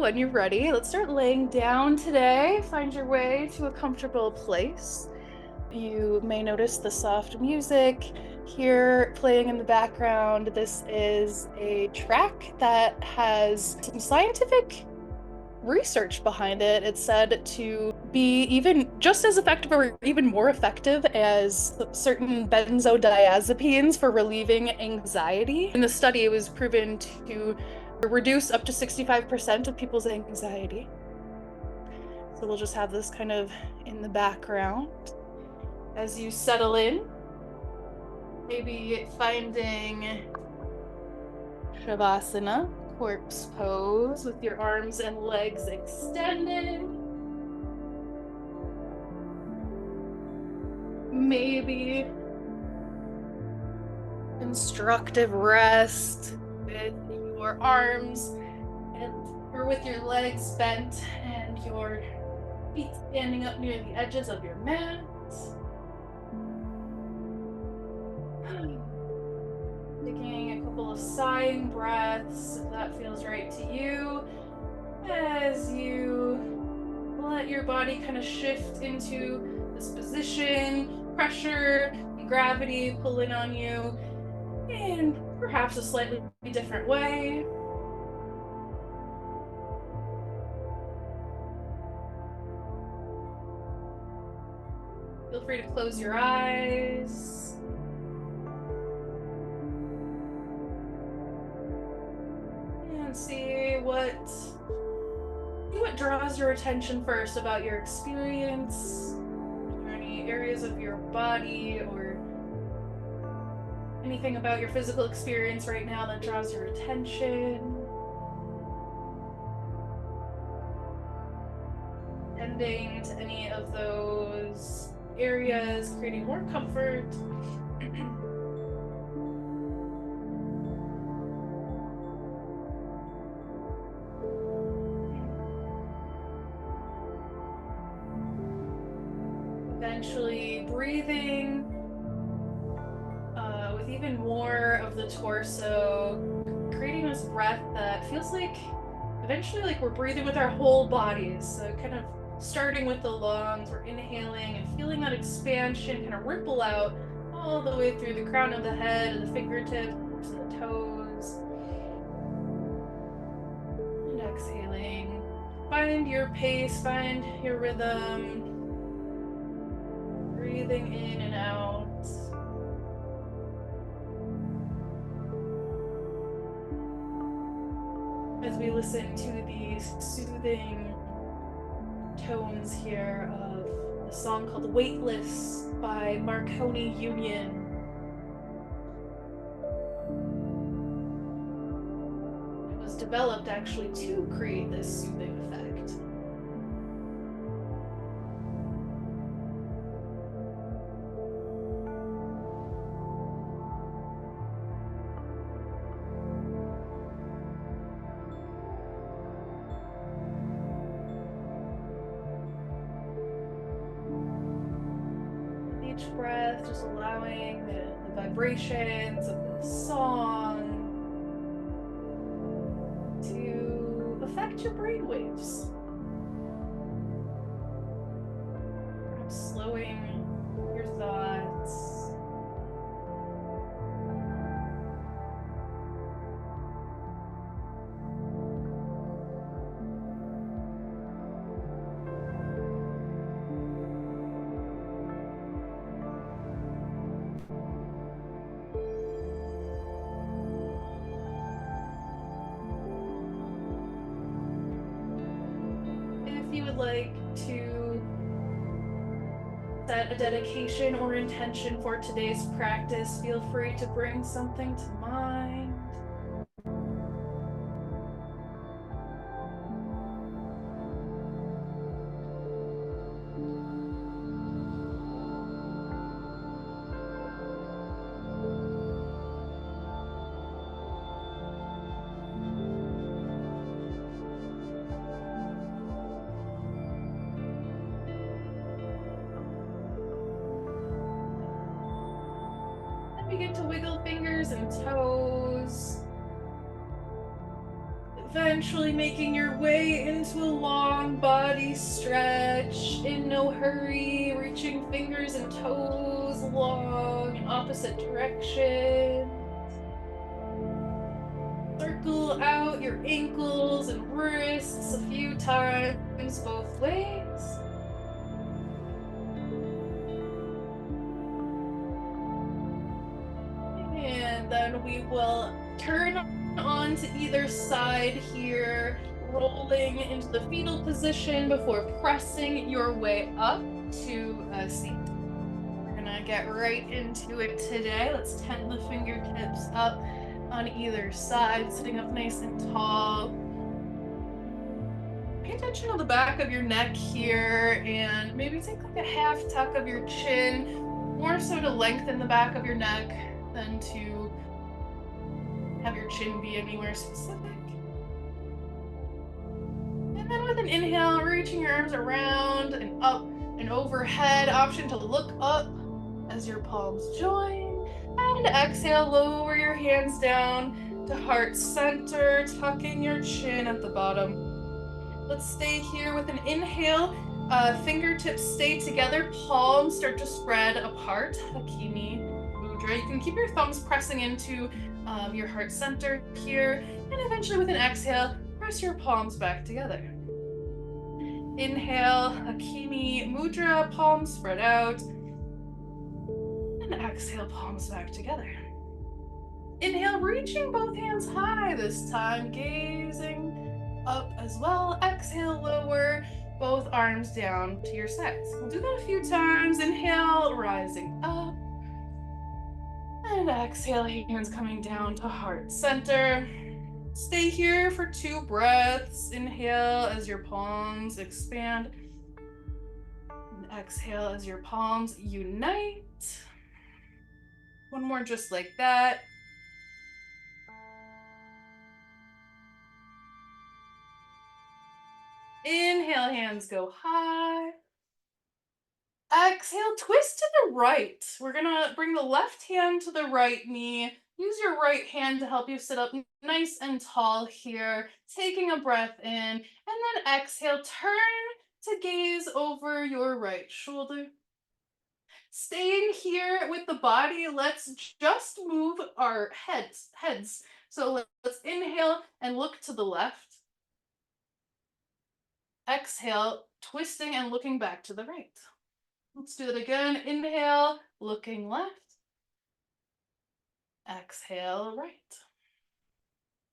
When you're ready, let's start laying down today. Find your way to a comfortable place. You may notice the soft music here playing in the background. This is a track that has some scientific research behind it. It's said to be even just as effective or even more effective as certain benzodiazepines for relieving anxiety. In the study, it was proven to reduce up to 65% of people's anxiety. So we'll just have this kind of in the background. As you settle in, maybe finding Shavasana, corpse pose with your arms and legs extended. Maybe constructive rest with your arms or with your legs bent and your feet standing up near the edges of your mat. Taking a couple of sighing breaths, if that feels right to you, as you let your body kind of shift into this position, pressure and gravity pull in on you in perhaps a slightly different way. Feel free to close your eyes. And see what draws your attention first about your experience. Are there any areas of your body or anything about your physical experience right now that draws your attention? Tending to any of those areas, creating more comfort. Eventually breathing with even more of the torso, creating this breath that feels like eventually like we're breathing with our whole bodies. So kind of starting with the lungs, we're inhaling and feeling that expansion kind of ripple out all the way through the crown of the head and the fingertips and the toes. And exhaling. Find your pace, find your rhythm. Breathing in and out. As we listen to these soothing tones here of a song called Weightless by Marconi Union. It was developed actually to create this soothing effect. Breath, just allowing the vibrations of the song to affect your brainwaves. Perhaps slowing your thoughts. If you would like to set a dedication or intention for today's practice, feel free to bring something to mind. Begin to wiggle fingers and toes. Eventually making your way into a long body stretch in no hurry, reaching fingers and toes long in opposite direction. Circle out your ankles and wrists a few times both ways. And then we will turn on to either side here, rolling into the fetal position before pressing your way up to a seat. We're gonna get right into it today. Let's tend the fingertips up on either side, sitting up nice and tall. Pay attention to the back of your neck here, and maybe take like a half tuck of your chin, more so to lengthen the back of your neck than to have your chin be anywhere specific. And then with an inhale, reaching your arms around and up and overhead, option to look up as your palms join. And exhale, lower your hands down to heart center, tucking your chin at the bottom. Let's stay here with an inhale. Fingertips stay together, palms start to spread apart. Hakini Mudra. You can keep your thumbs pressing into your heart center here, and eventually with an exhale, press your palms back together. Inhale, Hakini Mudra, palms spread out, and exhale, palms back together. Inhale, reaching both hands high this time, gazing up as well. Exhale, lower both arms down to your sides. We'll do that a few times. Inhale, rising up. And exhale, hands coming down to heart center. Stay here for 2 breaths. Inhale as your palms expand. And exhale as your palms unite. One more just like that. Inhale, hands go high. Exhale, twist to the right. We're gonna bring the left hand to the right knee. Use your right hand to help you sit up nice and tall here. Taking a breath in, and then exhale, turn to gaze over your right shoulder. Staying here with the body, let's just move our heads. So let's inhale and look to the left. Exhale, twisting and looking back to the right. Let's do it again. Inhale, looking left. Exhale, right.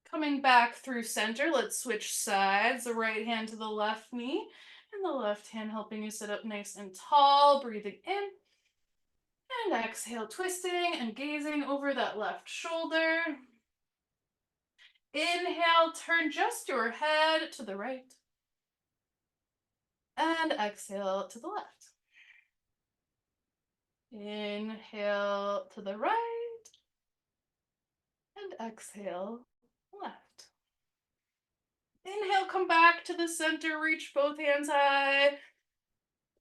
Coming back through center, let's switch sides. The right hand to the left knee, and the left hand helping you sit up nice and tall. Breathing in. And exhale, twisting and gazing over that left shoulder. Inhale, turn just your head to the right. And exhale to the left. Inhale to the right. And exhale, left. Inhale, come back to the center, reach both hands high.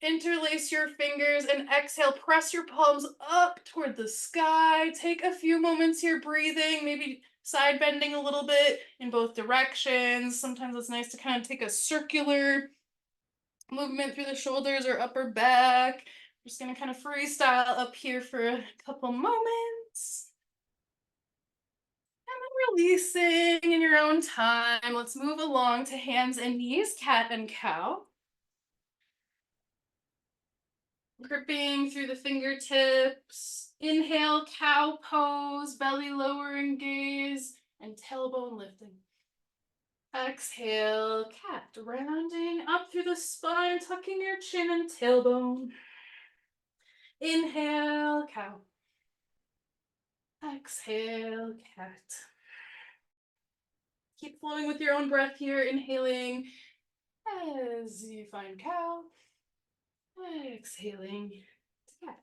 Interlace your fingers and exhale, press your palms up toward the sky. Take a few moments here breathing, maybe side bending a little bit in both directions. Sometimes it's nice to kind of take a circular movement through the shoulders or upper back. I'm just gonna kind of freestyle up here for a couple moments. And then releasing in your own time. Let's move along to hands and knees, cat and cow. Gripping through the fingertips. Inhale, cow pose, belly lowering gaze, and tailbone lifting. Exhale, cat, rounding up through the spine, tucking your chin and tailbone. Inhale, cow. Exhale, cat. Keep flowing with your own breath here, inhaling as you find cow. Exhaling to cat.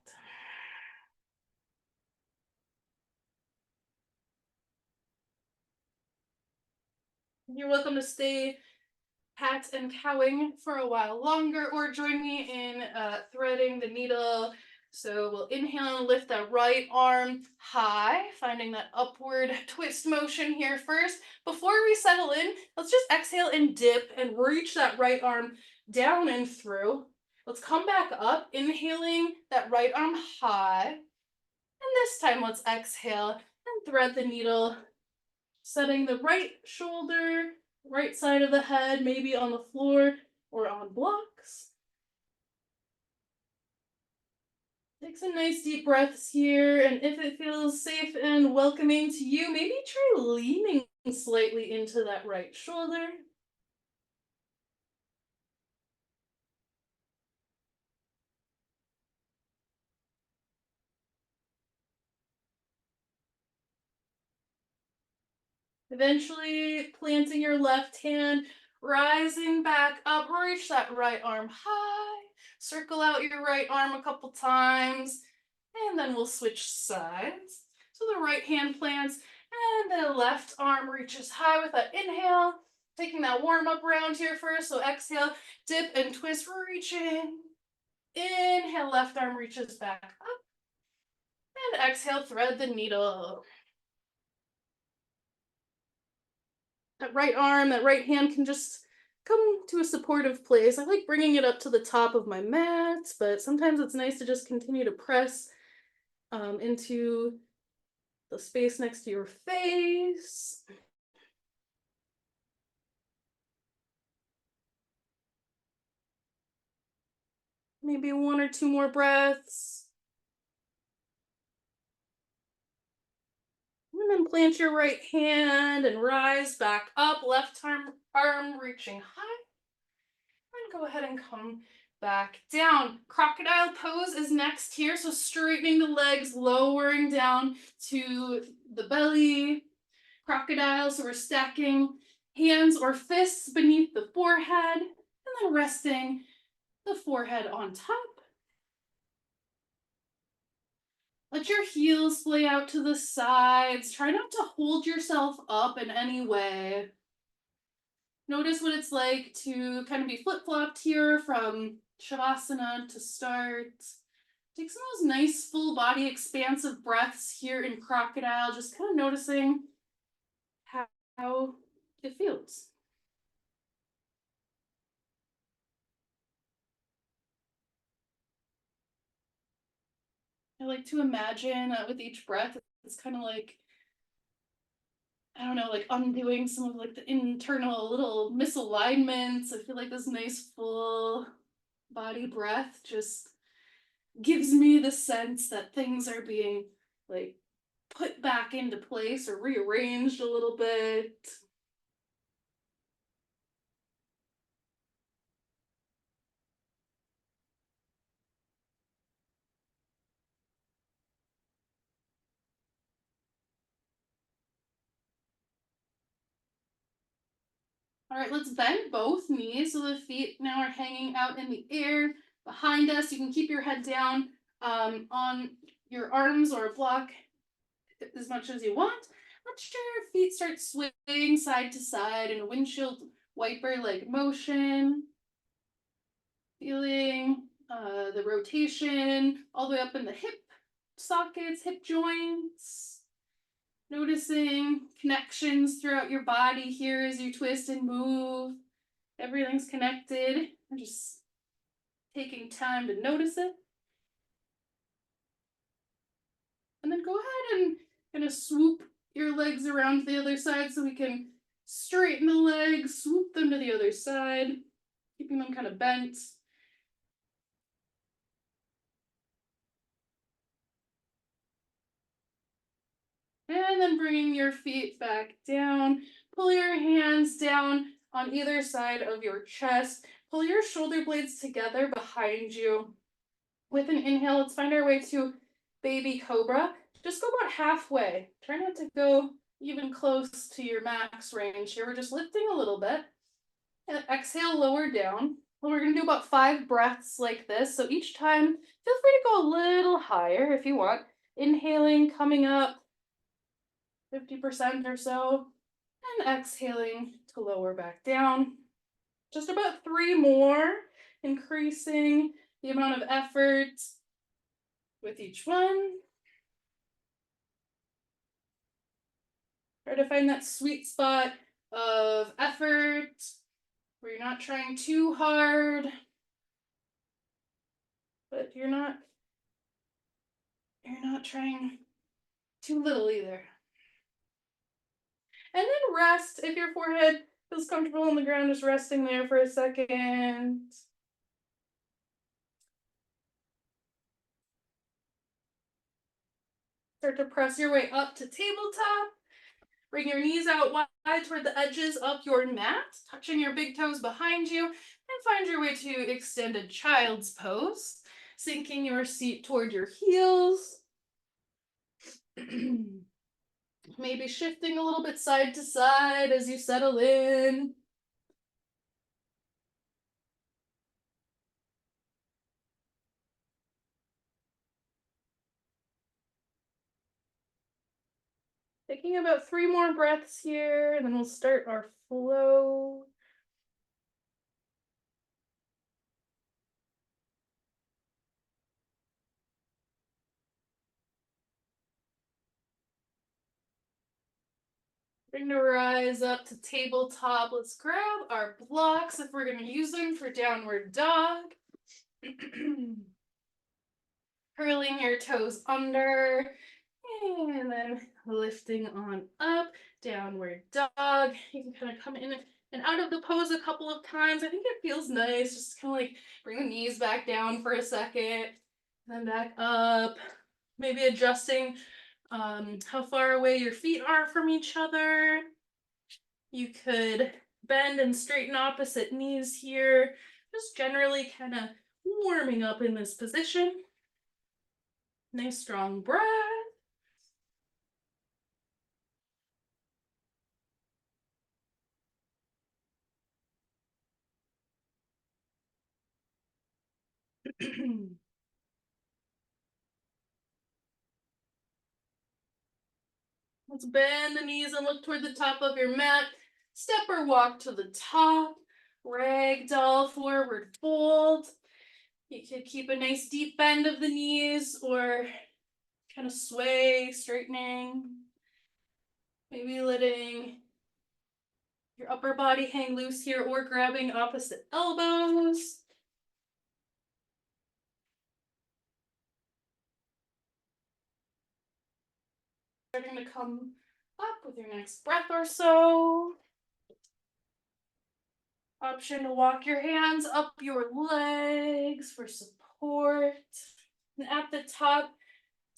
You're welcome to stay cat and cowing for a while longer, or join me in threading the needle So we'll inhale and lift that right arm high, finding that upward twist motion here first. Before we settle in, let's just exhale and dip and reach that right arm down and through. Let's come back up, inhaling that right arm high. And this time, let's exhale and thread the needle, setting the right shoulder, right side of the head, maybe on the floor or on blocks. Take some nice deep breaths here, and if it feels safe and welcoming to you, maybe try leaning slightly into that right shoulder. Eventually, planting your left hand, rising back up, reach that right arm high, circle out your right arm a couple times, and then we'll switch sides. So the right hand plants, and the left arm reaches high with that inhale, taking that warm up round here first. So exhale, dip and twist, reaching. Inhale, left arm reaches back up, and exhale, thread the needle. That right arm, that right hand can just come to a supportive place. I like bringing it up to the top of my mat, but sometimes it's nice to just continue to press into the space next to your face. Maybe one or two more breaths. And then plant your right hand and rise back up, left arm reaching high. And go ahead and come back down. Crocodile pose is next here. So straightening the legs, lowering down to the belly. Crocodile, so we're stacking hands or fists beneath the forehead and then resting the forehead on top. Let your heels splay out to the sides. Try not to hold yourself up in any way. Notice what it's like to kind of be flip-flopped here from Shavasana to start. Take some of those nice full body expansive breaths here in Crocodile, just kind of noticing how it feels. I like to imagine with each breath, it's kind of like, I don't know, like undoing some of like the internal little misalignments. I feel like this nice full body breath just gives me the sense that things are being like put back into place or rearranged a little bit. All right, let's bend both knees so the feet now are hanging out in the air behind us. You can keep your head down on your arms or a block as much as you want. Let your feet start swaying side to side in a windshield wiper-like motion. Feeling the rotation all the way up in the hip sockets, hip joints. Noticing connections throughout your body here as you twist and move. Everything's connected. I'm just taking time to notice it. And then go ahead and kind of swoop your legs around to the other side so we can straighten the legs, swoop them to the other side, keeping them kind of bent. And then bringing your feet back down. Pull your hands down on either side of your chest. Pull your shoulder blades together behind you. With an inhale, let's find our way to baby cobra. Just go about halfway. Try not to go even close to your max range here. We're just lifting a little bit. And exhale, lower down. Well, we're going to do about 5 breaths like this. So each time, feel free to go a little higher if you want. Inhaling, coming up 50% or so, and exhaling to lower back down. Just about 3 more, increasing the amount of effort. with each one. Try to find that sweet spot of effort where you're not trying too hard, but you're not trying too little either. And then rest. If your forehead feels comfortable on the ground, just resting there for a second. Start to press your way up to tabletop. Bring your knees out wide toward the edges of your mat, touching your big toes behind you, and find your way to extended child's pose, sinking your seat toward your heels. Maybe shifting a little bit side to side as you settle in. Taking about 3 more breaths here, and then we'll start our flow. We're going to rise up to tabletop. Let's grab our blocks if we're going to use them for downward dog. Curling your toes under, and then lifting on up, downward dog. You can kind of come in and out of the pose a couple of times. I think it feels nice, just kind of like bring the knees back down for a second, then back up. Maybe adjusting how far away your feet are from each other. You could bend and straighten opposite knees here, just generally kind of warming up in this position. Nice strong breath. Let's bend the knees and look toward the top of your mat. Step or walk to the top. Ragdoll forward fold. You could keep a nice deep bend of the knees or kind of sway, straightening. Maybe letting your upper body hang loose here or grabbing opposite elbows. Starting to come up with your next breath or so. Option to walk your hands up your legs for support. And at the top,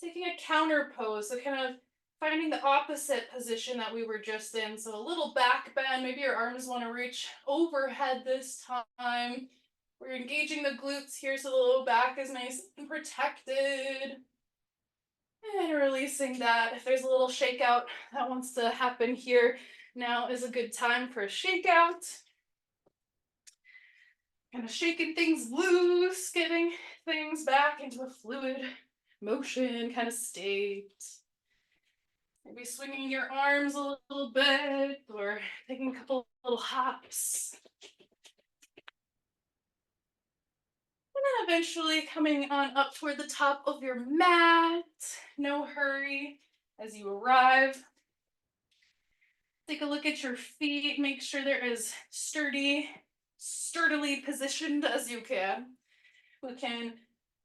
taking a counter pose, so kind of finding the opposite position that we were just in. So a little back bend, maybe your arms want to reach overhead this time. We're engaging the glutes here so the low back is nice and protected. And releasing that. If there's a little shakeout that wants to happen here, now is a good time for a shakeout. Kind of shaking things loose, getting things back into a fluid motion kind of state. Maybe swinging your arms a little bit or taking a couple little hops. And then eventually coming on up toward the top of your mat. No hurry as you arrive. Take a look at your feet. Make sure they're as sturdily positioned as you can. We can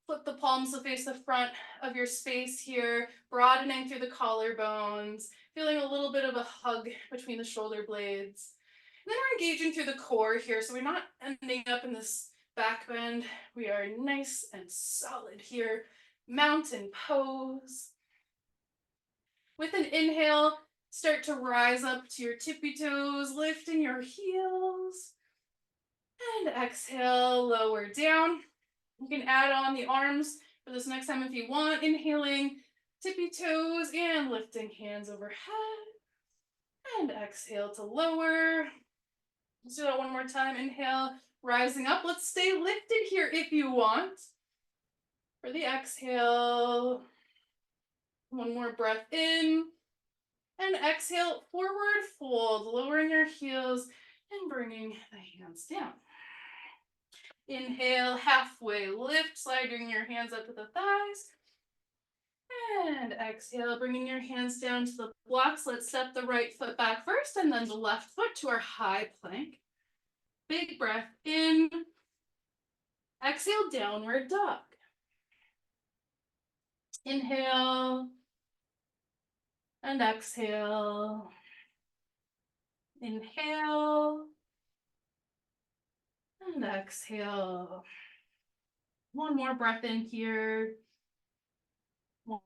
flip the palms to face the front of your space here, broadening through the collarbones, feeling a little bit of a hug between the shoulder blades. And then we're engaging through the core here, so we're not ending up in this back bend. We are nice and solid here. Mountain pose. With an inhale, start to rise up to your tippy toes, lifting your heels. And exhale, lower down. You can add on the arms for this next time if you want. Inhaling, tippy toes, and lifting hands overhead. And exhale to lower. Let's do that one more time. Inhale, rising up. Let's stay lifted here if you want. For the exhale, one more breath in. And exhale, forward fold, lowering your heels and bringing the hands down. Inhale, halfway lift, sliding your hands up to the thighs. And exhale, bringing your hands down to the blocks. Let's step the right foot back first and then the left foot to our high plank. Big breath in. Exhale, downward dog. Inhale and exhale. Inhale and exhale. One more breath in here.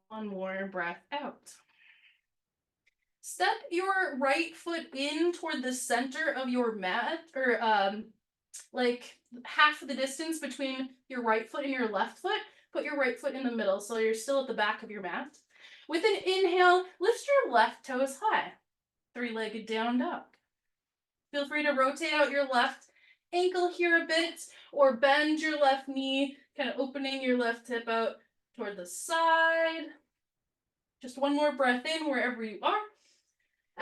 One more breath out. Step your right foot in toward the center of your mat, or like half of the distance between your right foot and your left foot. Put your right foot in the middle so you're still at the back of your mat. With an inhale, lift your left toes high. Three-legged down dog. Feel free to rotate out your left ankle here a bit, or bend your left knee, kind of opening your left hip out toward the side. Just one more breath in wherever you are.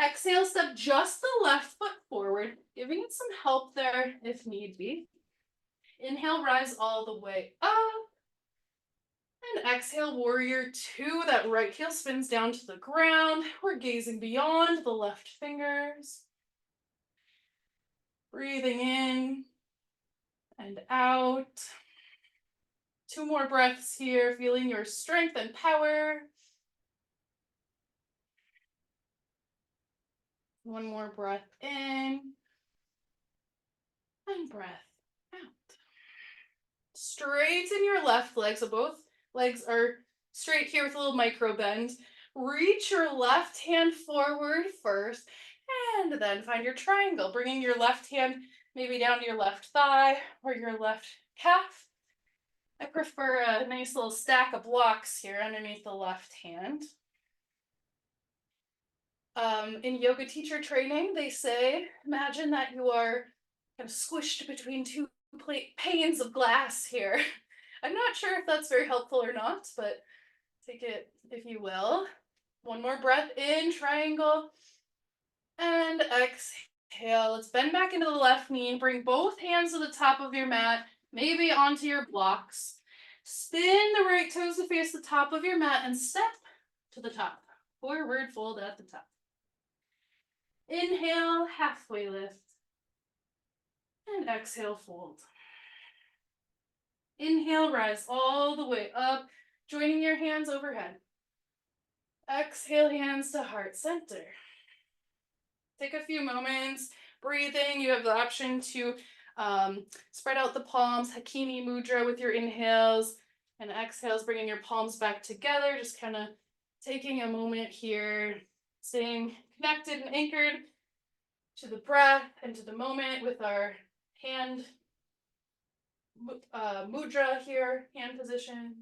Exhale, step just the left foot forward, giving it some help there if need be. Inhale, rise all the way up. And exhale, warrior two. That right heel spins down to the ground. We're gazing beyond the left fingers. Breathing in and out. Two more breaths here, feeling your strength and power. One more breath in and breath out. Straighten your left leg, so both legs are straight here with a little micro bend. Reach your left hand forward first, and then find your triangle, bringing your left hand maybe down to your left thigh or your left calf. I prefer a nice little stack of blocks here underneath the left hand. In yoga teacher training, they say, imagine that you are kind of squished between two panes of glass here. I'm not sure if that's very helpful or not, but take it if you will. One more breath in, triangle, and exhale. Let's bend back into the left knee. Bring both hands to the top of your mat, maybe onto your blocks. Spin the right toes to face the top of your mat and step to the top. Forward fold at the top. Inhale, halfway lift. And exhale, fold. Inhale, rise all the way up, joining your hands overhead. Exhale, hands to heart center. Take a few moments breathing. You have the option to spread out the palms, Hakini Mudra with your inhales, and exhales, bringing your palms back together, just kind of taking a moment here, staying connected and anchored to the breath and to the moment with our hand mudra here, hand position.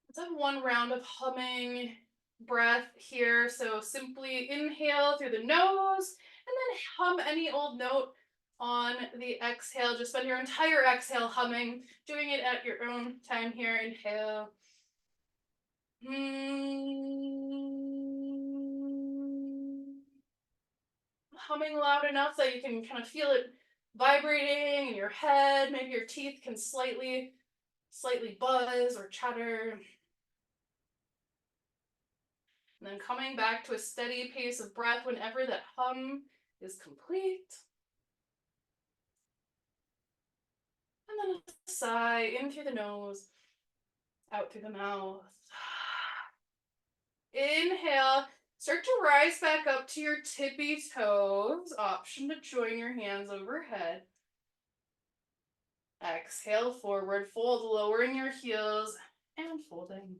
Let's have one round of humming breath here. So simply inhale through the nose and then hum any old note on the exhale. Just spend your entire exhale humming, doing it at your own time here. Inhale. Humming loud enough that you can kind of feel it vibrating in your head. Maybe your teeth can slightly buzz or chatter. And then coming back to a steady pace of breath whenever that hum is complete. And then a sigh in through the nose, out through the mouth. Inhale, start to rise back up to your tippy toes. Option to join your hands overhead. Exhale, forward fold, lowering your heels and folding.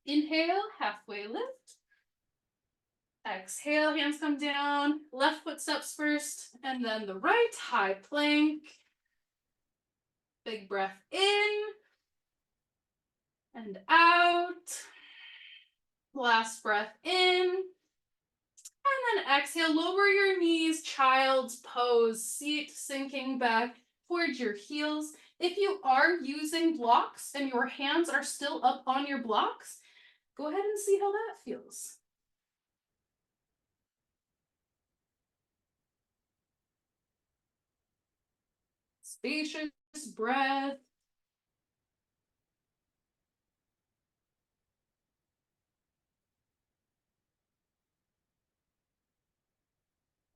Inhale, halfway lift. Exhale, hands come down, left foot steps first, and then the right, high plank. Big breath in and out. Last breath in. And then exhale, lower your knees, child's pose, seat sinking back towards your heels. If you are using blocks and your hands are still up on your blocks, Go ahead and see how that feels. Spacious breath.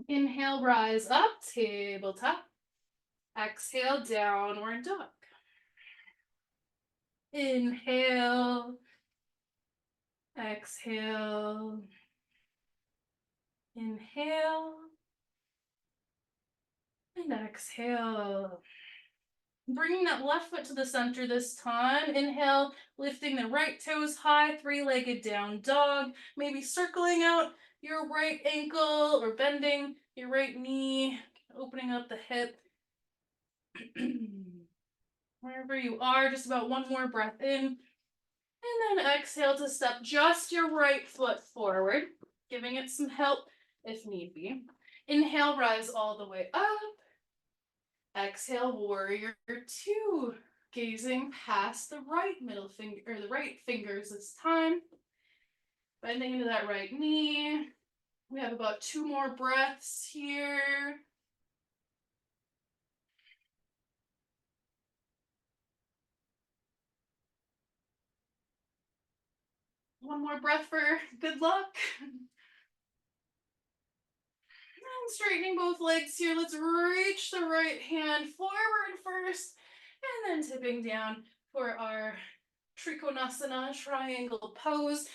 Inhale, rise up, tabletop. Exhale, downward dog. Inhale. Exhale. Inhale. And exhale. Bringing that left foot to the center this time. Inhale, lifting the right toes high, three-legged down dog. Maybe circling out your right ankle or bending your right knee, opening up the hip. Wherever you are, just about one more breath in. And then exhale to step just your right foot forward, giving it some help if need be. Inhale, rise all the way up. Exhale, warrior two, gazing past the right middle finger, or the right fingers this time. Bending into that right knee. We have about 2 more breaths here. One more breath for good luck. And straightening both legs here. Let's reach the right hand forward first, and then tipping down for our Trikonasana triangle pose.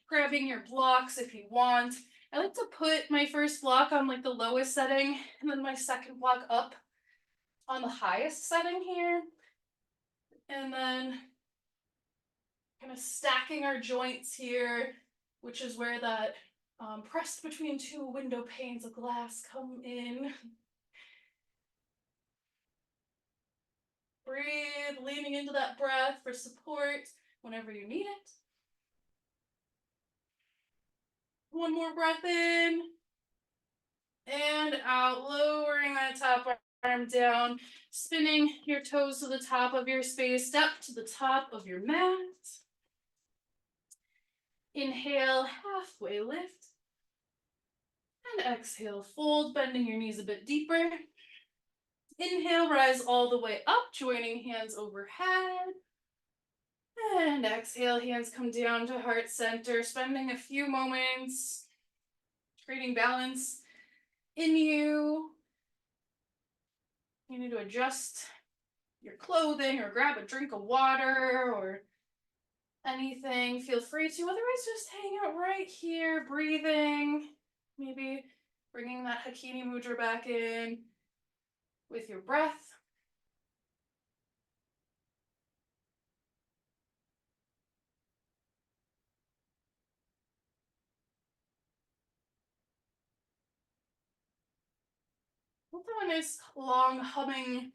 Grabbing your blocks if you want. I like to put my first block on like the lowest setting, and then my second block up on the highest setting here. And then kind of stacking our joints here, which is where that pressed between 2 window panes of glass come in. Breathe, leaning into that breath for support whenever you need it. One more breath in and out, lowering that top arm down, spinning your toes to the top of your space, step to the top of your mat. Inhale, halfway lift. And exhale, fold, bending your knees a bit deeper. Inhale, rise all the way up, joining hands overhead. And exhale, hands come down to heart center, spending a few moments creating balance in you. You need to adjust your clothing or grab a drink of water or anything, feel free to. Otherwise, just hang out right here, breathing, maybe bringing that Hakini Mudra back in with your breath. We'll do a nice long humming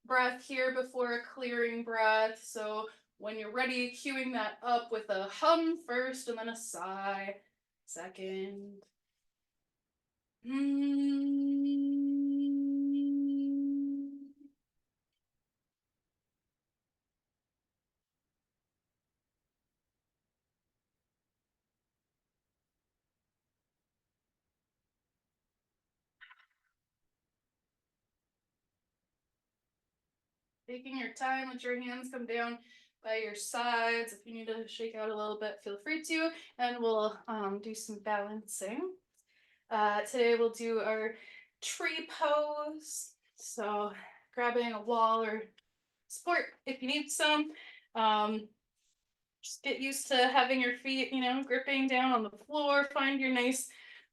breath here before a clearing breath. So when you're ready, cueing that up with a hum first and then a sigh second. Taking your time, let your hands come down by your sides. If you need to shake out a little bit, feel free to, and we'll do some balancing. Today we'll do our tree pose. So grabbing a wall or support if you need some. Just get used to having your feet, gripping down on the floor. Find your nice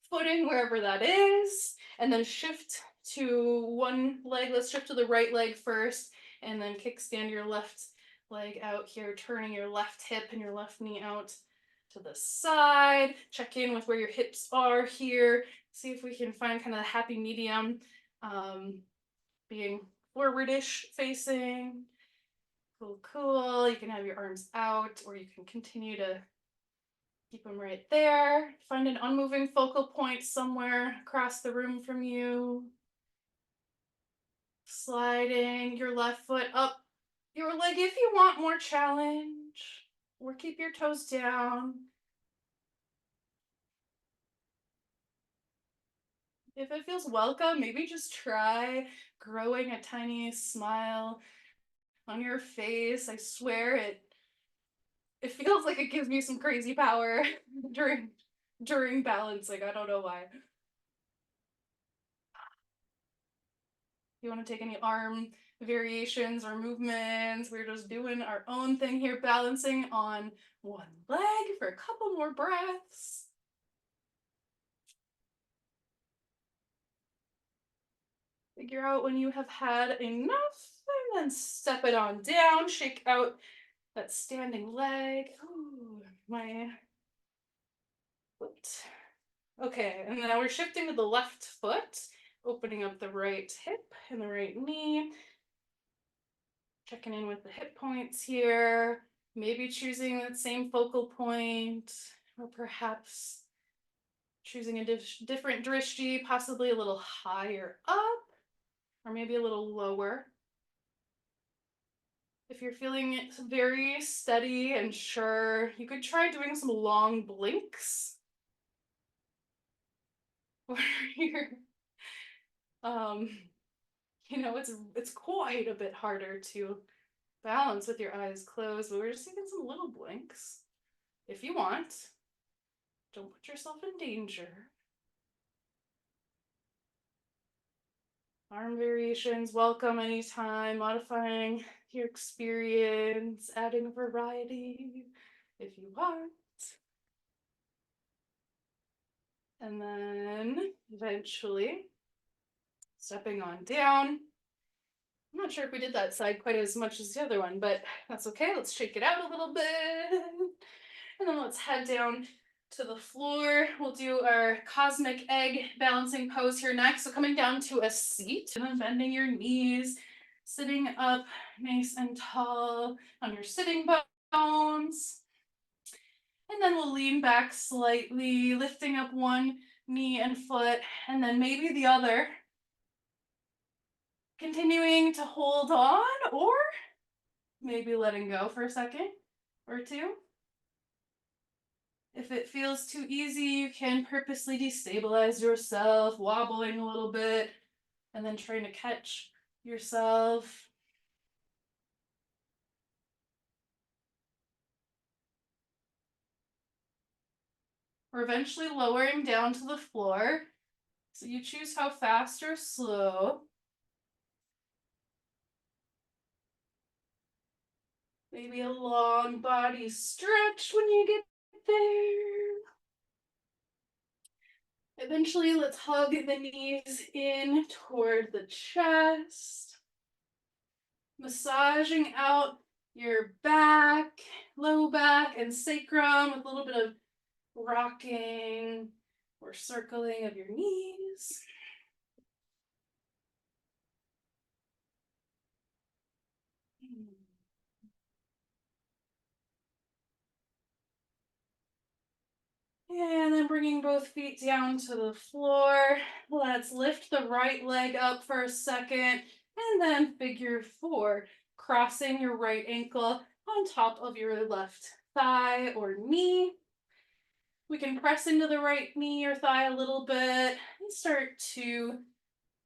footing wherever that is, and then shift to one leg. Let's shift to the right leg first, and then kickstand your left leg out here, turning your left hip and your left knee out to the side. Check in with where your hips are here. See if we can find kind of the happy medium, being forwardish facing. Cool, cool. You can have your arms out, or you can continue to keep them right there. Find an unmoving focal point somewhere across the room from you. Sliding your left foot up your leg if you want more challenge, or keep your toes down. If it feels welcome, maybe just try growing a tiny smile on your face. I swear it feels like it gives me some crazy power during balancing. I don't know why. You want to take any arm variations or movements? We're just doing our own thing here, balancing on one leg for a couple more breaths. Figure out when you have had enough, and then step it on down. Shake out that standing leg. Ooh, my foot. Okay, and now we're shifting to the left foot, opening up the right hip and the right knee. Checking in with the hip points here. Maybe choosing that same focal point, or perhaps choosing a different drishti, possibly a little higher up, or maybe a little lower. If you're feeling very steady and sure, you could try doing some long blinks. Where you're, it's quite a bit harder to balance with your eyes closed, but we're just taking some little blinks. If you want, don't put yourself in danger. Arm variations, welcome anytime, modifying your experience, adding variety if you want. And then eventually stepping on down. I'm not sure if we did that side quite as much as the other one, but that's okay. Let's shake it out a little bit. And then let's head down to the floor. We'll do our cosmic egg balancing pose here next. So coming down to a seat and then bending your knees, sitting up nice and tall on your sitting bones. And then we'll lean back slightly, lifting up one knee and foot, and then maybe the other. Continuing to hold on, or maybe letting go for a second or two. If it feels too easy, you can purposely destabilize yourself, wobbling a little bit, and then trying to catch yourself. Or eventually lowering down to the floor. So you choose how fast or slow. Maybe a long body stretch when you get there. Eventually, let's hug the knees in toward the chest. Massaging out your back, low back, and sacrum with a little bit of rocking or circling of your knees. And then bringing both feet down to the floor. Let's lift the right leg up for a second, and then figure four, crossing your right ankle on top of your left thigh or knee. We can press into the right knee or thigh a little bit and start to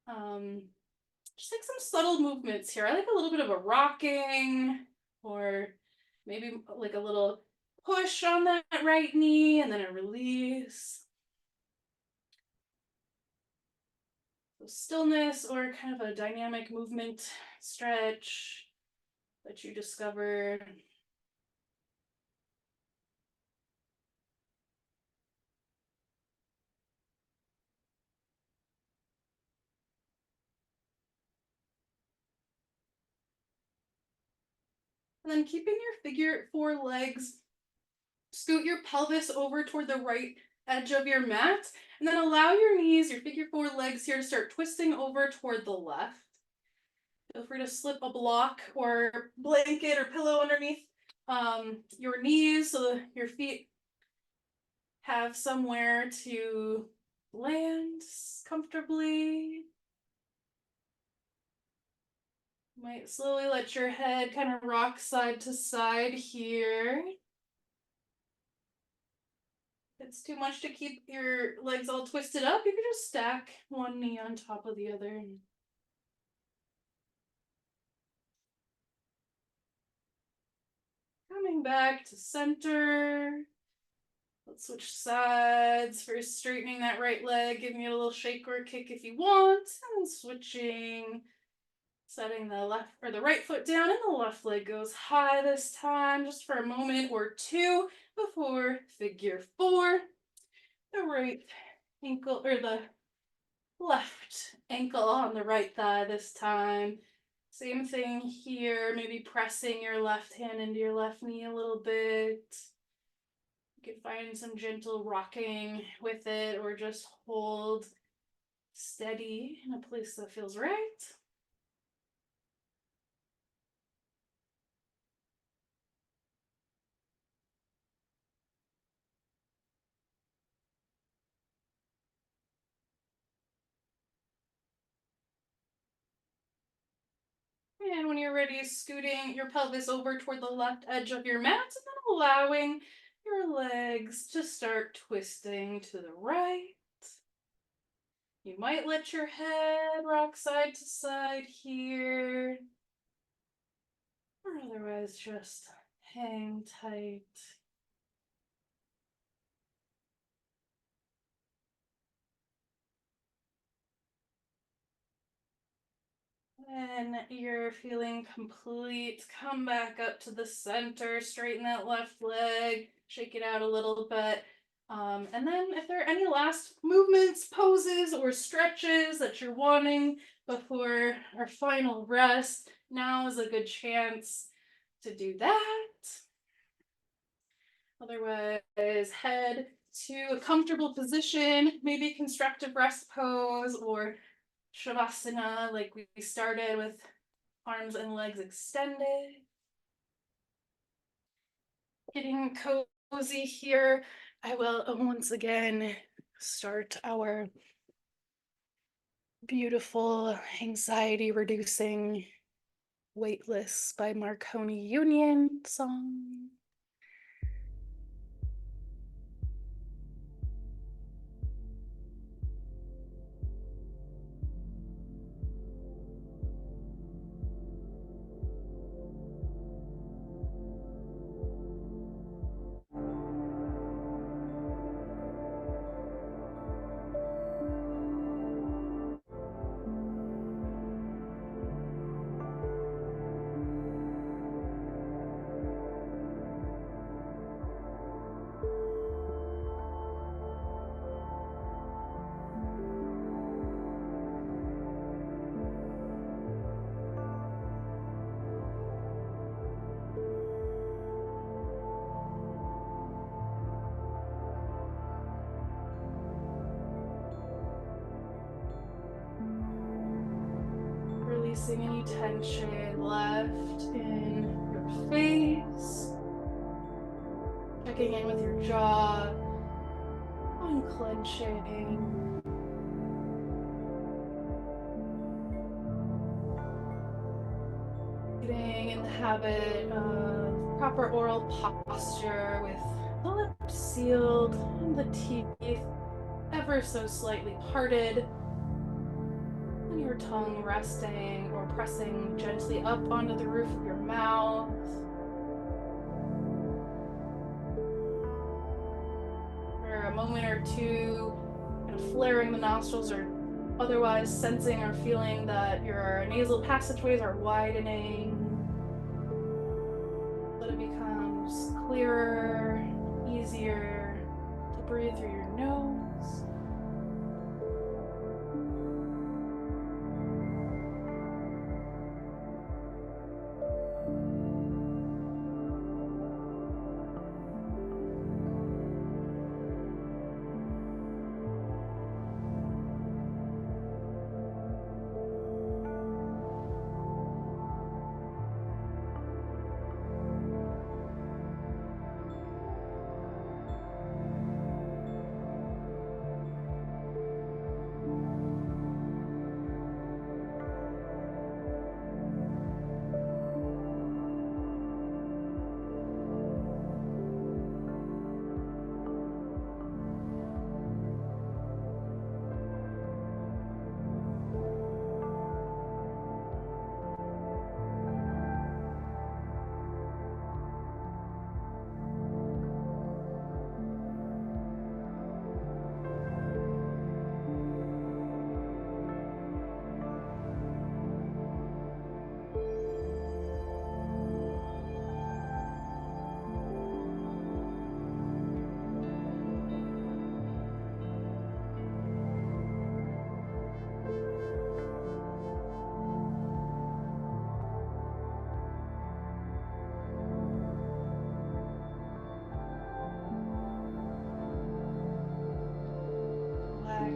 just like some subtle movements here. I like a little bit of a rocking, or maybe like a little push on that right knee and then a release. So stillness or kind of a dynamic movement stretch that you discovered. And then keeping your figure four legs, scoot your pelvis over toward the right edge of your mat, and then allow your knees, your figure four legs here to start twisting over toward the left. Feel free to slip a block or blanket or pillow underneath your knees so that your feet have somewhere to land comfortably. You might slowly let your head kind of rock side to side here. it's too much to keep your legs all twisted up, you can just stack one knee on top of the other. Coming back to center. Let's switch sides. First, straightening that right leg, giving it a little shake or a kick if you want, and switching. Setting the left or the right foot down, and the left leg goes high this time, just for a moment or two before figure four. The right ankle or the left ankle on the right thigh this time. Same thing here, maybe pressing your left hand into your left knee a little bit. You can find some gentle rocking with it, or just hold steady in a place that feels right. And when you're ready, scooting your pelvis over toward the left edge of your mat, and then allowing your legs to start twisting to the right. You might let your head rock side to side here, or otherwise just hang tight. When you're feeling complete, come back up to the center, straighten that left leg, shake it out a little bit. And then if there are any last movements, poses, or stretches that you're wanting before our final rest, now is a good chance to do that. Otherwise, head to a comfortable position, maybe constructive rest pose or Shavasana, like we started with arms and legs extended. Getting cozy here, I will once again start our beautiful anxiety-reducing Weightless by Marconi Union song. Releasing any tension left in your face. Checking in with your jaw. Unclenching. Getting in the habit of proper oral posture with the lips sealed and the teeth ever so slightly parted. And your tongue resting or pressing gently up onto the roof of your mouth. For a moment or two, kind of flaring the nostrils or otherwise sensing or feeling that your nasal passageways are widening. That it becomes clearer, easier to breathe through your nose.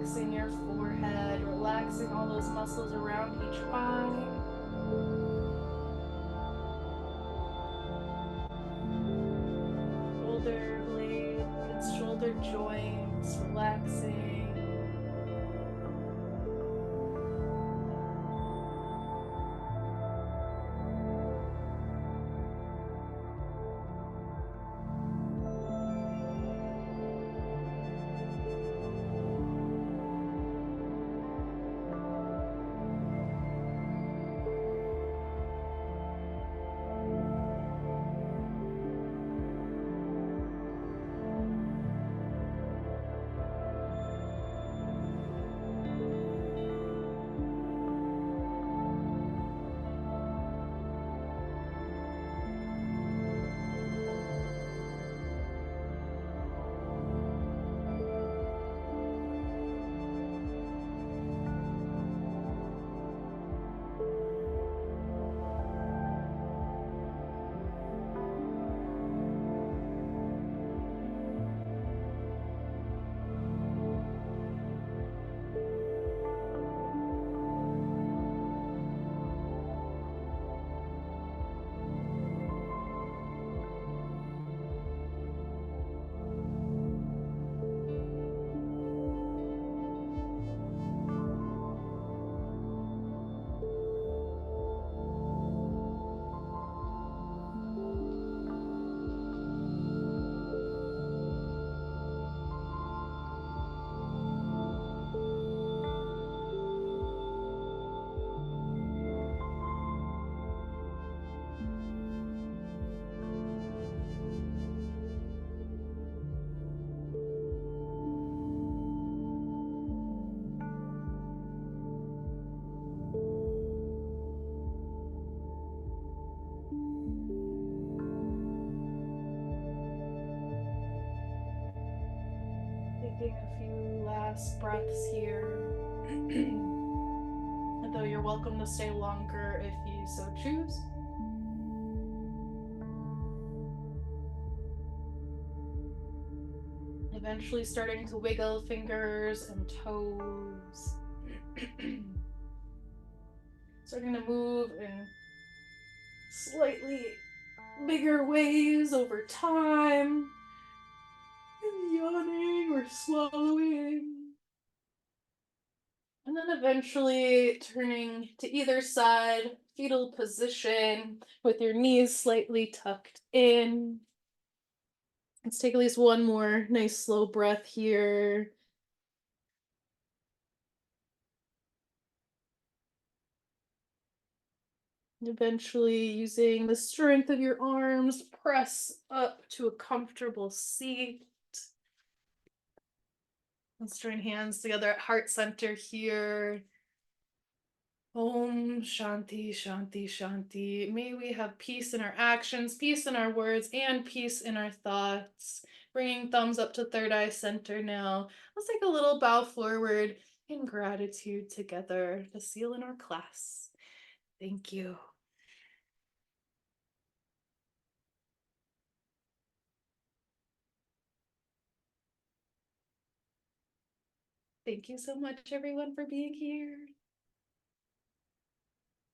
relaxing your forehead, relaxing all those muscles around each eye. Shoulder blades, shoulder joints, relaxing. Taking a few last breaths here. Though you're welcome to stay longer if you so choose. Eventually starting to wiggle fingers and toes. Starting to move in slightly bigger ways over time. And yawning or swallowing. And then eventually turning to either side, fetal position with your knees slightly tucked in. Let's take at least one more nice slow breath here. And eventually using the strength of your arms, press up to a comfortable seat. Let's join hands together at heart center here. Om Shanti, Shanti, Shanti. May we have peace in our actions, peace in our words, and peace in our thoughts. Bringing thumbs up to third eye center now. Let's take a little bow forward in gratitude together to seal in our class. Thank you. Thank you so much, everyone, for being here.